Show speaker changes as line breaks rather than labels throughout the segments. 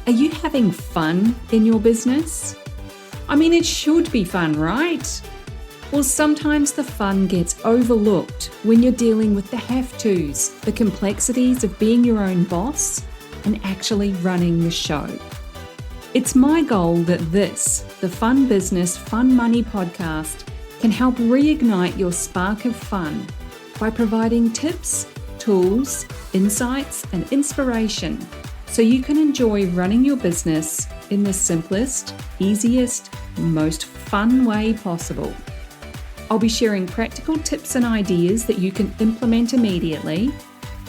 Are you having fun in your business? I mean, it should be fun, right? Well, sometimes the fun gets overlooked when you're dealing with the have-tos, the complexities of being your own boss and actually running the show. It's my goal that this, the Fun Business, Fun Money podcast, can help reignite your spark of fun by providing tips, tools, insights, and inspiration so you can enjoy running your business in the simplest, easiest, most fun way possible. I'll be sharing practical tips and ideas that you can implement immediately,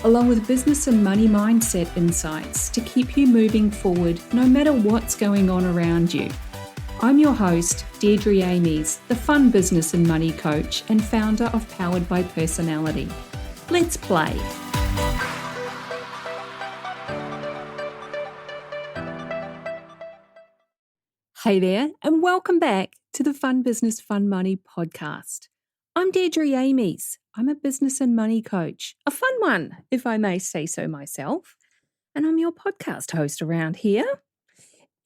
along with business and money mindset insights to keep you moving forward no matter what's going on around you. I'm your host, Deirdre Amies, the Fun Business and Money Coach and founder of Powered by Personality. Let's play. Hey there, and welcome back to the Fun Business, Fun Money podcast. I'm Deirdre Amies. I'm a business and money coach, a fun one, if I may say so myself, and I'm your podcast host around here.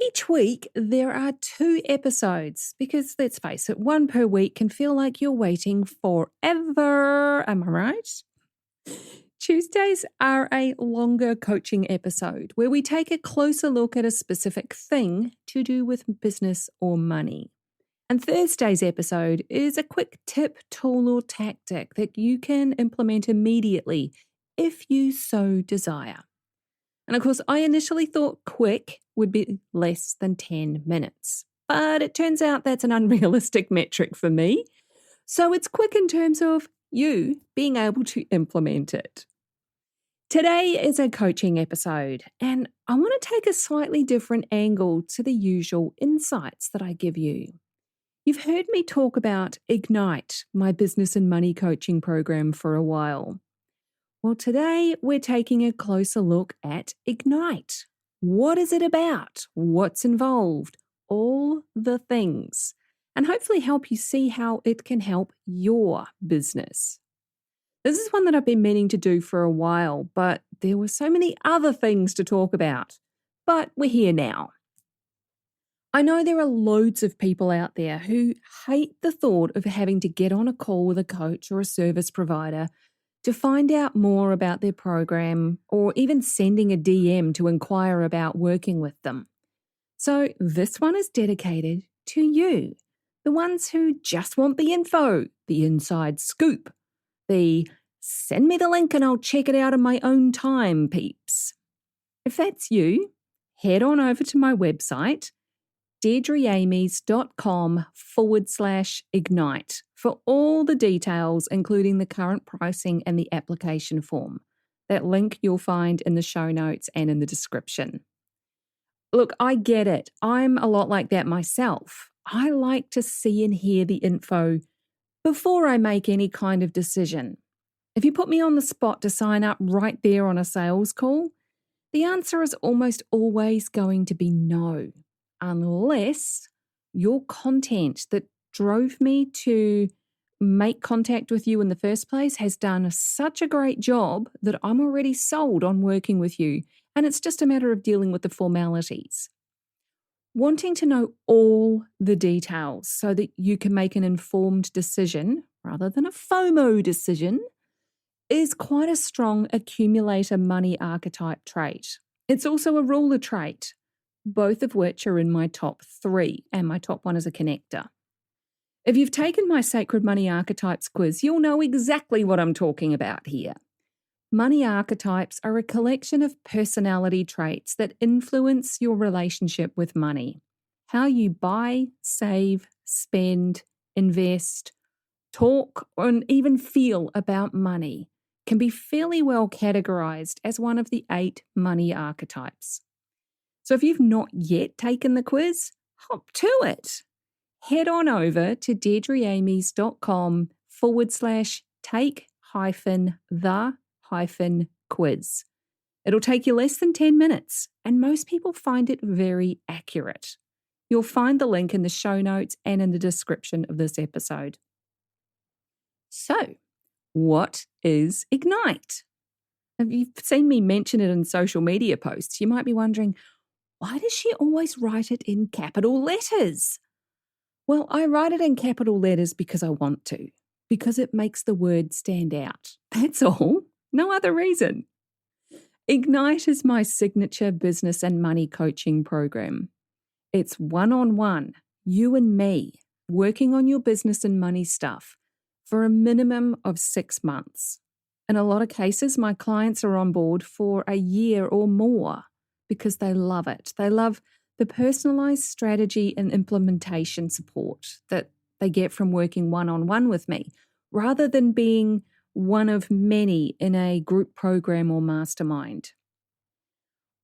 Each week, there are 2 episodes because, let's face it, 1 per week can feel like you're waiting forever. Am I right? Tuesdays are a longer coaching episode where we take a closer look at a specific thing to do with business or money. And Thursday's episode is a quick tip, tool, or tactic that you can implement immediately if you so desire. And of course, I initially thought quick would be less than 10 minutes, but it turns out that's an unrealistic metric for me. So it's quick in terms of you being able to implement it. Today is a coaching episode, and I want to take a slightly different angle to the usual insights that I give you. You've heard me talk about Ignite, my business and money coaching program, for a while. Well, today we're taking a closer look at Ignite. What is it about? What's involved? All the things. And hopefully help you see how it can help your business. This is one that I've been meaning to do for a while, but there were so many other things to talk about. But we're here now. I know there are loads of people out there who hate the thought of having to get on a call with a coach or a service provider to find out more about their program or even sending a DM to inquire about working with them. So this one is dedicated to you, the ones who just want the info, the inside scoop, the send me the link and I'll check it out in my own time, peeps. If that's you, head on over to my website, deirdreamies.com/ignite for all the details, including the current pricing and the application form. That link you'll find in the show notes and in the description. Look, I get it. I'm a lot like that myself. I like to see and hear the info before I make any kind of decision. If you put me on the spot to sign up right there on a sales call, the answer is almost always going to be no, unless your content that drove me to make contact with you in the first place has done such a great job that I'm already sold on working with you, and it's just a matter of dealing with the formalities. Wanting to know all the details so that you can make an informed decision rather than a FOMO decision is quite a strong accumulator money archetype trait. It's also a ruler trait, both of which are in my top 3, and my top one is a connector. If you've taken my Sacred Money Archetypes quiz, you'll know exactly what I'm talking about here. Money archetypes are a collection of personality traits that influence your relationship with money. How you buy, save, spend, invest, talk, and even feel about money can be fairly well categorized as one of the 8 money archetypes. So if you've not yet taken the quiz, hop to it. Head on over to deirdreamies.com/take-the-quiz. It'll take you less than 10 minutes, and most people find it very accurate. You'll find the link in the show notes and in the description of this episode. So, what is Ignite? If you've seen me mention it in social media posts, you might be wondering, Why does she always write it in capital letters? Well, I write it in capital letters because I want to, because it makes the word stand out. That's all. No other reason. Ignite is my signature business and money coaching program. It's one-on-one, you and me, working on your business and money stuff for a minimum of 6 months. In a lot of cases, my clients are on board for a year or more because they love it. They love the personalized strategy and implementation support that they get from working one-on-one with me, rather than being one of many in a group program or mastermind.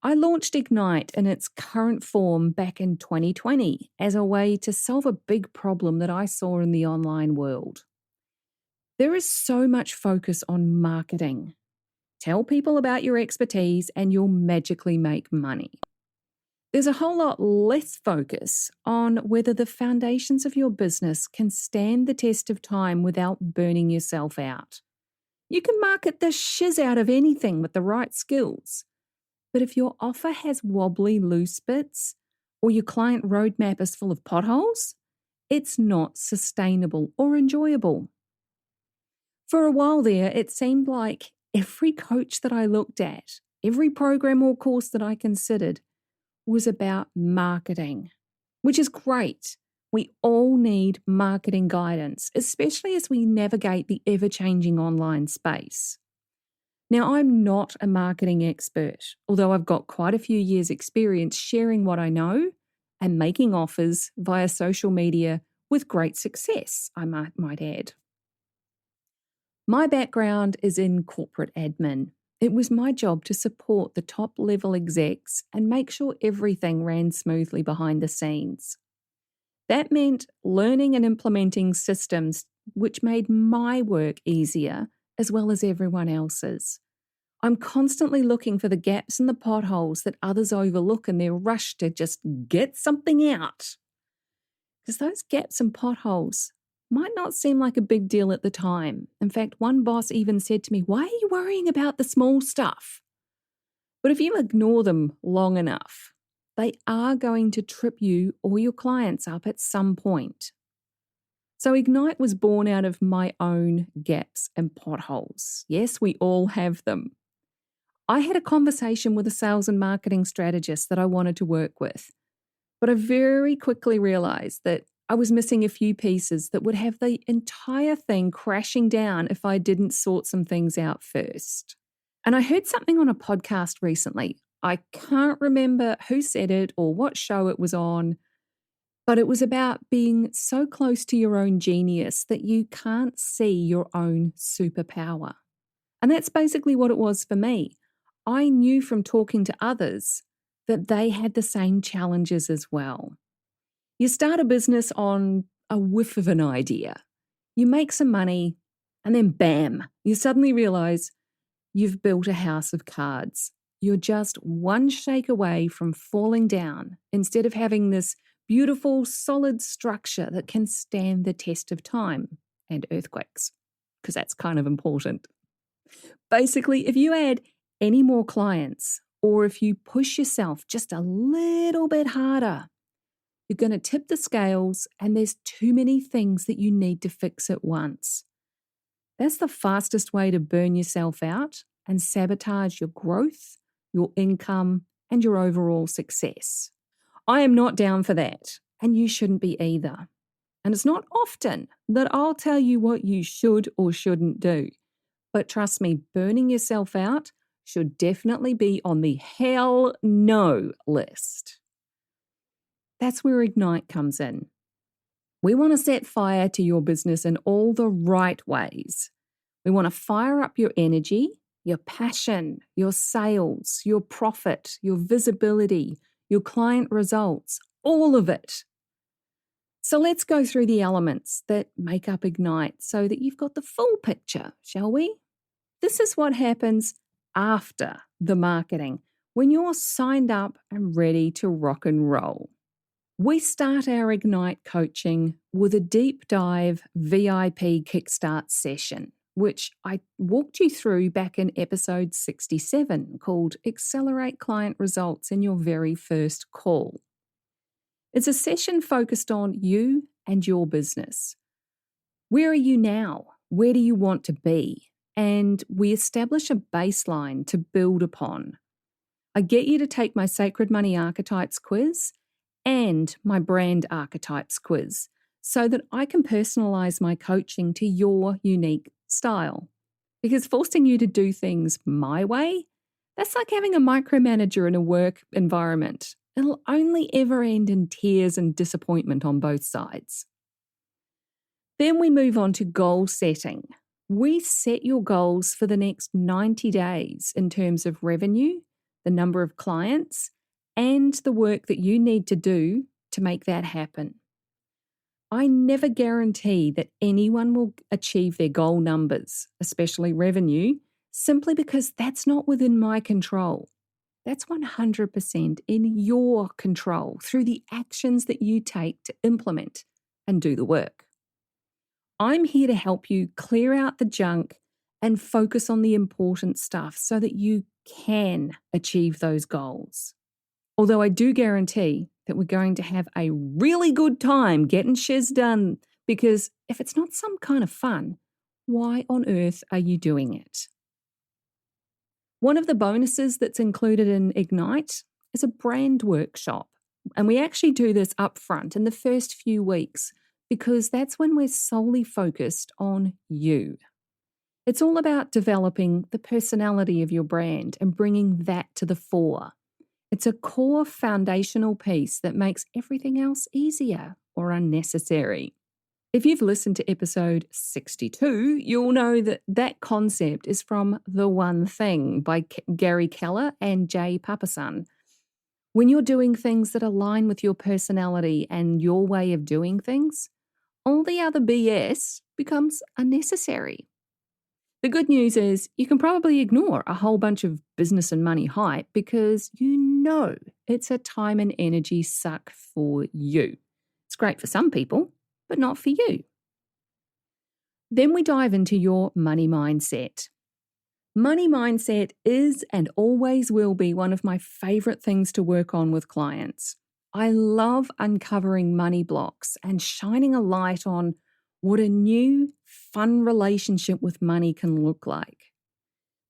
I launched Ignite in its current form back in 2020 as a way to solve a big problem that I saw in the online world. There is so much focus on marketing. Tell people about your expertise and you'll magically make money. There's a whole lot less focus on whether the foundations of your business can stand the test of time without burning yourself out. You can market the shiz out of anything with the right skills. But if your offer has wobbly loose bits or your client roadmap is full of potholes, it's not sustainable or enjoyable. For a while there, it seemed like every coach that I looked at, every program or course that I considered was about marketing, which is great. We all need marketing guidance, especially as we navigate the ever-changing online space. Now, I'm not a marketing expert, although I've got quite a few years' experience sharing what I know and making offers via social media with great success, I might add. My background is in corporate admin. It was my job to support the top-level execs and make sure everything ran smoothly behind the scenes. That meant learning and implementing systems which made my work easier as well as everyone else's. I'm constantly looking for the gaps and the potholes that others overlook in their rush to just get something out. Because those gaps and potholes might not seem like a big deal at the time. In fact, one boss even said to me, "Why are you worrying about the small stuff?" But if you ignore them long enough, they are going to trip you or your clients up at some point. So Ignite was born out of my own gaps and potholes. Yes, we all have them. I had a conversation with a sales and marketing strategist that I wanted to work with, but I very quickly realized that I was missing a few pieces that would have the entire thing crashing down if I didn't sort some things out first. And I heard something on a podcast recently. I can't remember who said it or what show it was on, but it was about being so close to your own genius that you can't see your own superpower. And that's basically what it was for me. I knew from talking to others that they had the same challenges as well. You start a business on a whiff of an idea. You make some money, and then bam, you suddenly realize you've built a house of cards. You're just one shake away from falling down instead of having this beautiful, solid structure that can stand the test of time and earthquakes, because that's kind of important. Basically, if you add any more clients, or if you push yourself just a little bit harder, you're going to tip the scales and there's too many things that you need to fix at once. That's the fastest way to burn yourself out and sabotage your growth, your income, and your overall success. I am not down for that, and you shouldn't be either. And it's not often that I'll tell you what you should or shouldn't do. But trust me, burning yourself out should definitely be on the hell no list. That's where Ignite comes in. We want to set fire to your business in all the right ways. We want to fire up your energy, your passion, your sales, your profit, your visibility, your client results, all of it. So let's go through the elements that make up Ignite so that you've got the full picture, shall we? This is what happens after the marketing, when you're signed up and ready to rock and roll. We start our Ignite coaching with a deep dive VIP kickstart session which I walked you through back in episode 67 called Accelerate Client Results in Your Very First Call. It's a session focused on you and your business. Where are you now? Where do you want to be? And we establish a baseline to build upon. I get you to take my Sacred Money Archetypes quiz and my Brand Archetypes quiz so that I can personalize my coaching to your unique style. Because forcing you to do things my way, that's like having a micromanager in a work environment. It'll only ever end in tears and disappointment on both sides. Then we move on to goal setting. We set your goals for the next 90 days in terms of revenue, the number of clients, and the work that you need to do to make that happen. I never guarantee that anyone will achieve their goal numbers, especially revenue, simply because that's not within my control. That's 100% in your control through the actions that you take to implement and do the work. I'm here to help you clear out the junk and focus on the important stuff so that you can achieve those goals. Although I do guarantee that we're going to have a really good time getting shiz done, because if it's not some kind of fun, why on earth are you doing it? One of the bonuses that's included in Ignite is a brand workshop. And we actually do this up front in the first few weeks because that's when we're solely focused on you. It's all about developing the personality of your brand and bringing that to the fore. It's a core foundational piece that makes everything else easier or unnecessary. If you've listened to episode 62, you'll know that that concept is from The One Thing by Gary Keller and Jay Papasan. When you're doing things that align with your personality and your way of doing things, all the other BS becomes unnecessary. The good news is you can probably ignore a whole bunch of business and money hype because you know it's a time and energy suck for you. It's great for some people, but not for you. Then we dive into your money mindset. Money mindset is and always will be one of my favorite things to work on with clients. I love uncovering money blocks and shining a light on what a new, fun relationship with money can look like.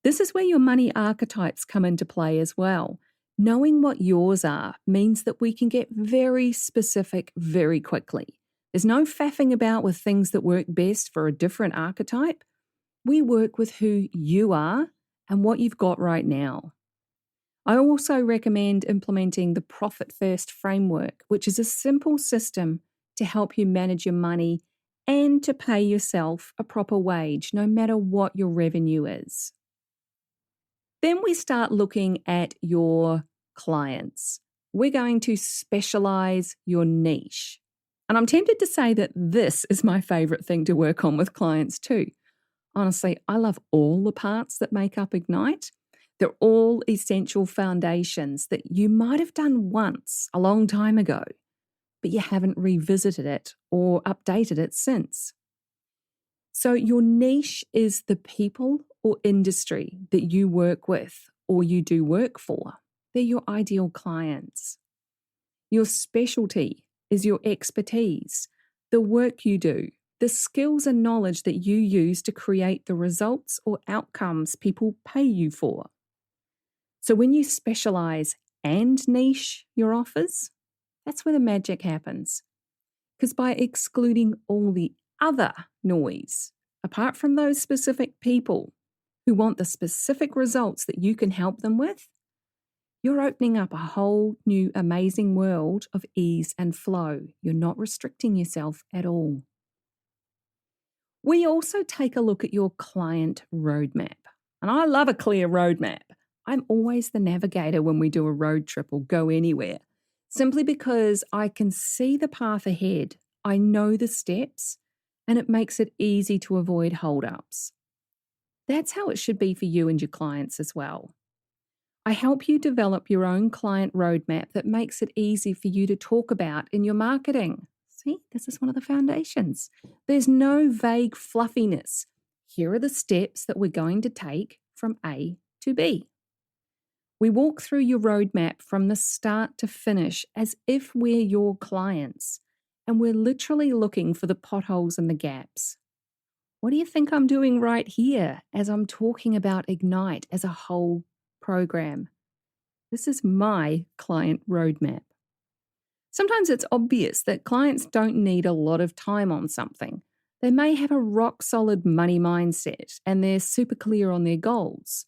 This is where your money archetypes come into play as well. Knowing what yours are means that we can get very specific very quickly. There's no faffing about with things that work best for a different archetype. We work with who you are and what you've got right now. I also recommend implementing the Profit First framework, which is a simple system to help you manage your money and to pay yourself a proper wage, no matter what your revenue is. Then we start looking at your clients. We're going to specialize your niche. And I'm tempted to say that this is my favorite thing to work on with clients too. Honestly, I love all the parts that make up Ignite. They're all essential foundations that you might have done once a long time ago, but you haven't revisited it or updated it since. So your niche is the people or industry that you work with or you do work for. They're your ideal clients. Your specialty is your expertise, the work you do, the skills and knowledge that you use to create the results or outcomes people pay you for. So when you specialize and niche your offers, that's where the magic happens. Because by excluding all the other noise, apart from those specific people who want the specific results that you can help them with, you're opening up a whole new amazing world of ease and flow. You're not restricting yourself at all. We also take a look at your client roadmap. And I love a clear roadmap. I'm always the navigator when we do a road trip or go anywhere, simply because I can see the path ahead. I know the steps, and it makes it easy to avoid holdups. That's how it should be for you and your clients as well. I help you develop your own client roadmap that makes it easy for you to talk about in your marketing. See, this is one of the foundations. There's no vague fluffiness. Here are the steps that we're going to take from A to B. We walk through your roadmap from the start to finish as if we're your clients, and we're literally looking for the potholes and the gaps. What do you think I'm doing right here as I'm talking about Ignite as a whole program? This is my client roadmap. Sometimes it's obvious that clients don't need a lot of time on something. They may have a rock solid money mindset and they're super clear on their goals.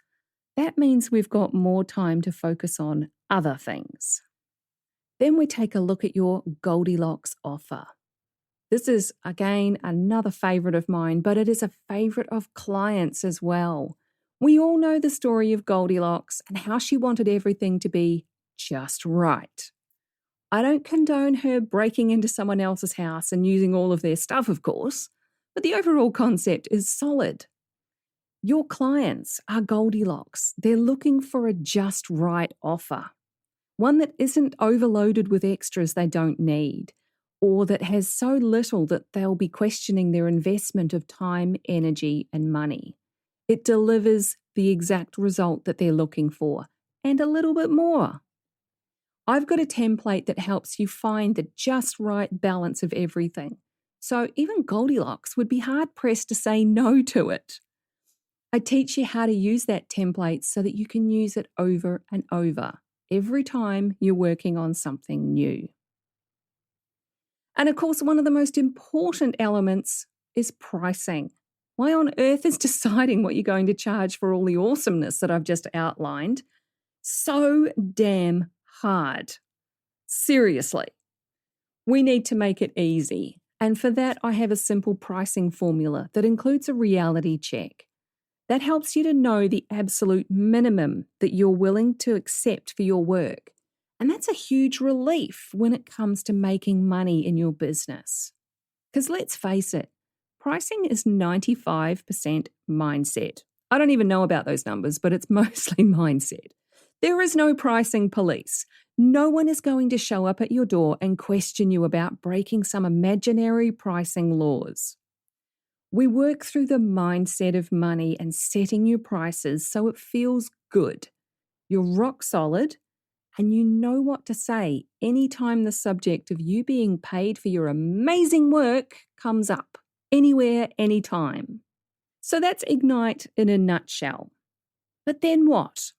That means we've got more time to focus on other things. Then we take a look at your Goldilocks offer. This is, again, another favourite of mine, but it is a favourite of clients as well. We all know the story of Goldilocks and how she wanted everything to be just right. I don't condone her breaking into someone else's house and using all of their stuff, of course, but the overall concept is solid. Your clients are Goldilocks. They're looking for a just right offer, one that isn't overloaded with extras they don't need, or that has so little that they'll be questioning their investment of time, energy, and money. It delivers the exact result that they're looking for, and a little bit more. I've got a template that helps you find the just right balance of everything. So even Goldilocks would be hard-pressed to say no to it. I teach you how to use that template so that you can use it over and over every time you're working on something new. And of course, one of the most important elements is pricing. Why on earth is deciding what you're going to charge for all the awesomeness that I've just outlined so damn hard? Seriously. We need to make it easy. And for that, I have a simple pricing formula that includes a reality check. That helps you to know the absolute minimum that you're willing to accept for your work. And that's a huge relief when it comes to making money in your business. Because let's face it, pricing is 95% mindset. I don't even know about those numbers, but it's mostly mindset. There is no pricing police. No one is going to show up at your door and question you about breaking some imaginary pricing laws. We work through the mindset of money and setting your prices so it feels good. You're rock solid and you know what to say anytime the subject of you being paid for your amazing work comes up, anywhere, anytime. So that's Ignite in a nutshell. But then what?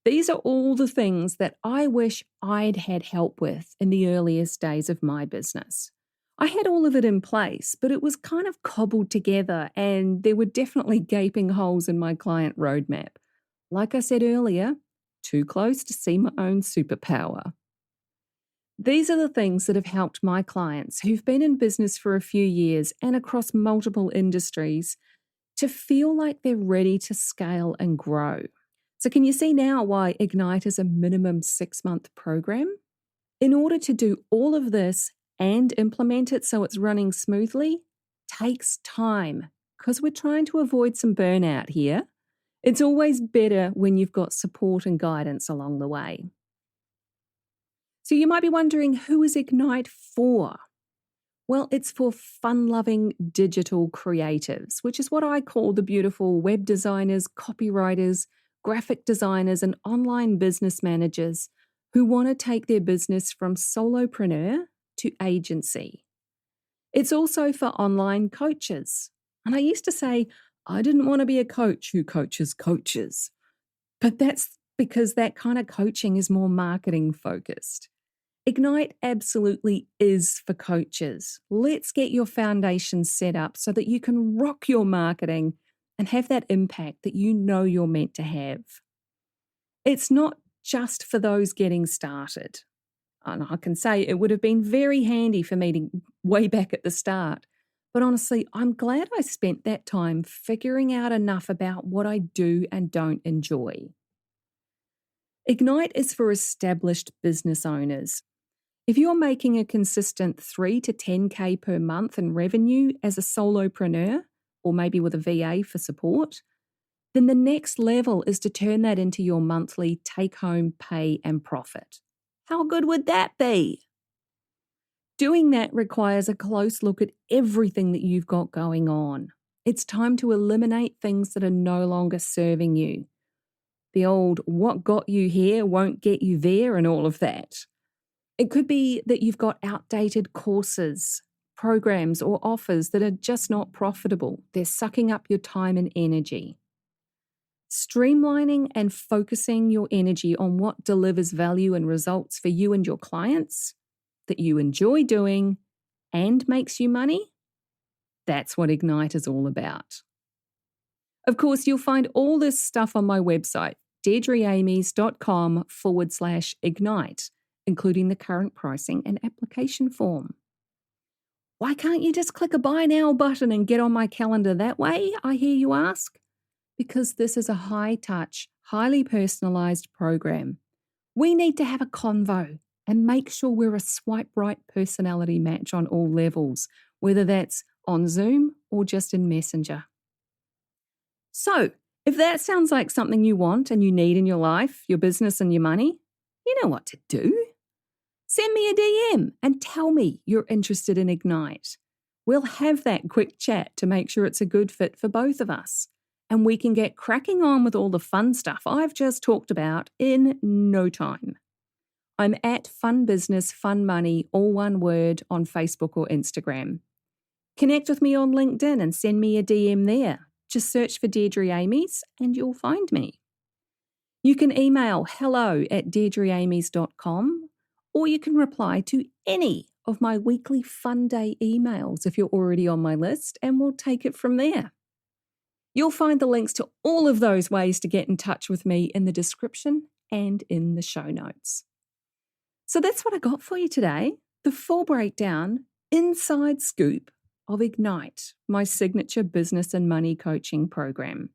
These are all the things that I wish I'd had help with in the earliest days of my business. I had all of it in place, but it was kind of cobbled together and there were definitely gaping holes in my client roadmap. Like I said earlier, too close to see my own superpower. These are the things that have helped my clients who've been in business for a few years and across multiple industries to feel like they're ready to scale and grow. So can you see now why Ignite is a minimum 6-month program? In order to do all of this and implement it so it's running smoothly, takes time because we're trying to avoid some burnout here. It's always better when you've got support and guidance along the way. So you might be wondering, who is Ignite for? Well, it's for fun-loving digital creatives, which is what I call the beautiful web designers, copywriters, graphic designers, and online business managers who want to take their business from solopreneur to agency. It's also for online coaches. And I used to say, I didn't want to be a coach who coaches coaches. But that's because that kind of coaching is more marketing focused. Ignite absolutely is for coaches. Let's get your foundation set up so that you can rock your marketing and have that impact that you know you're meant to have. It's not just for those getting started. And I can say it would have been very handy for me way back at the start. But honestly, I'm glad I spent that time figuring out enough about what I do and don't enjoy. Ignite is for established business owners. If you're making a consistent 3 to 10K per month in revenue as a solopreneur, or maybe with a VA for support, then the next level is to turn that into your monthly take-home pay and profit. How good would that be? Doing that requires a close look at everything that you've got going on. It's time to eliminate things that are no longer serving you. The old what got you here won't get you there and all of that. It could be that you've got outdated courses, programs, or offers that are just not profitable. They're sucking up your time and energy. Streamlining and focusing your energy on what delivers value and results for you and your clients that you enjoy doing and makes you money, that's what Ignite is all about. Of course, you'll find all this stuff on my website, deirdreamies.com/ignite, including the current pricing and application form. Why can't you just click a buy now button and get on my calendar that way, I hear you ask? Because this is a high-touch, highly personalised program. We need to have a convo and make sure we're a swipe right personality match on all levels, whether that's on Zoom or just in Messenger. So, if that sounds like something you want and you need in your life, your business and your money, you know what to do. Send me a DM and tell me you're interested in Ignite. We'll have that quick chat to make sure it's a good fit for both of us. And we can get cracking on with all the fun stuff I've just talked about in no time. I'm at Fun Business, Fun Money, all one word, on Facebook or Instagram. Connect with me on LinkedIn and send me a DM there. Just search for Deirdre Amies and you'll find me. You can email hello@deirdreamies.com, or you can reply to any of my weekly Fun Day emails if you're already on my list, and we'll take it from there. You'll find the links to all of those ways to get in touch with me in the description and in the show notes. So that's what I got for you today, the full breakdown, inside scoop of Ignite, my signature business and money coaching program.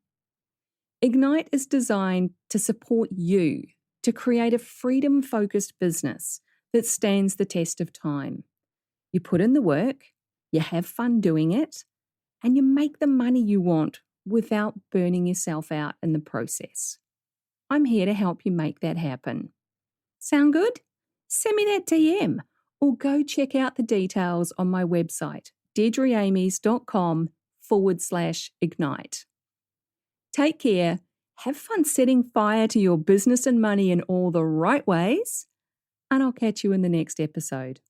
Ignite is designed to support you to create a freedom-focused business that stands the test of time. You put in the work, you have fun doing it, and you make the money you want without burning yourself out in the process. I'm here to help you make that happen. Sound good? Send me that DM or go check out the details on my website, deirdreamies.com/ignite. Take care, have fun setting fire to your business and money in all the right ways, and I'll catch you in the next episode.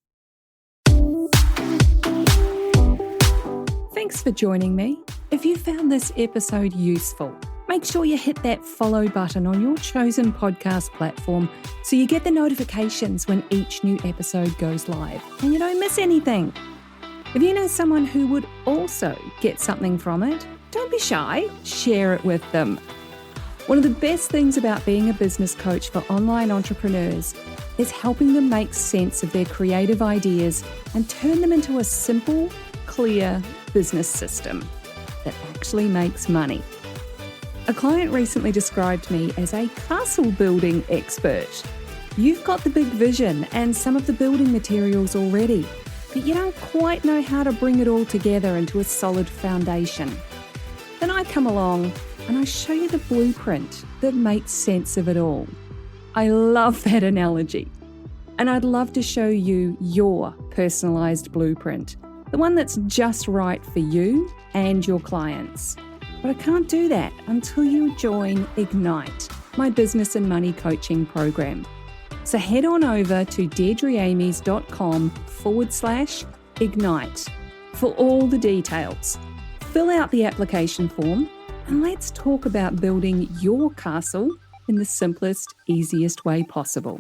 Thanks for joining me. If you found this episode useful, make sure you hit that follow button on your chosen podcast platform so you get the notifications when each new episode goes live and you don't miss anything. If you know someone who would also get something from it, don't be shy, share it with them. One of the best things about being a business coach for online entrepreneurs is helping them make sense of their creative ideas and turn them into a simple, clear business system that actually makes money. A client recently described me as a castle building expert. You've got the big vision and some of the building materials already, but you don't quite know how to bring it all together into a solid foundation. Then I come along and I show you the blueprint that makes sense of it all. I love that analogy. And I'd love to show you your personalized blueprint, the one that's just right for you and your clients. But I can't do that until you join Ignite, my business and money coaching program. So head on over to deirdreamies.com/ignite for all the details. Fill out the application form and let's talk about building your castle in the simplest, easiest way possible.